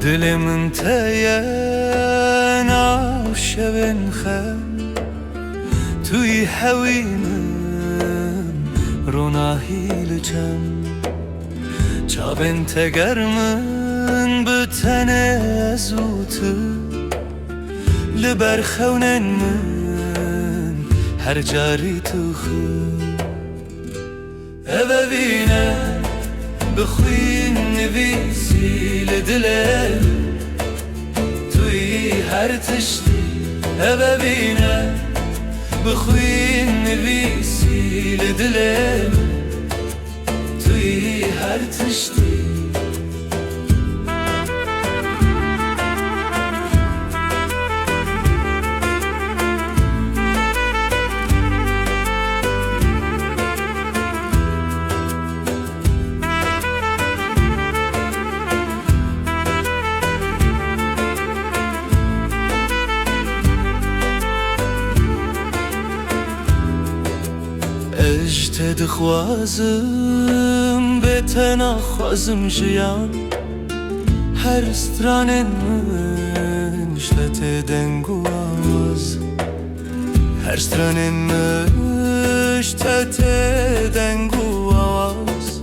دل من تیه ناشون خم توی هوی من روناهیل چم چابن تگر من بتنه زوتو لبر خونن من هر جاری تو خو اوه بینه بخوین نویسی لدله توی هر تشتی اوه بینه بخوین نویسی لدله توی هر تشتی اجت دخوازم بتنا خوازم جیان هر سترانن من شتت دنگو آواز هر سترانن من شتت دنگو آواز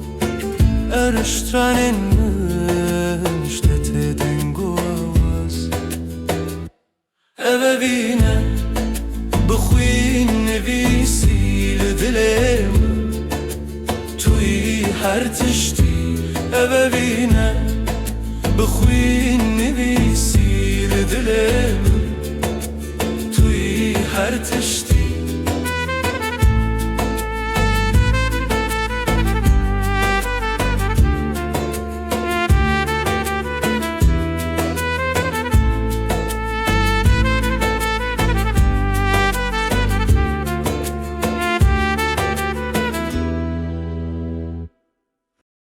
هر سترانن من شتت دنگو آواز اوه بینه بخوین نویسی دلم توی هر تشتی اوه بینه بخوین نویسی دلم توی هر تشتی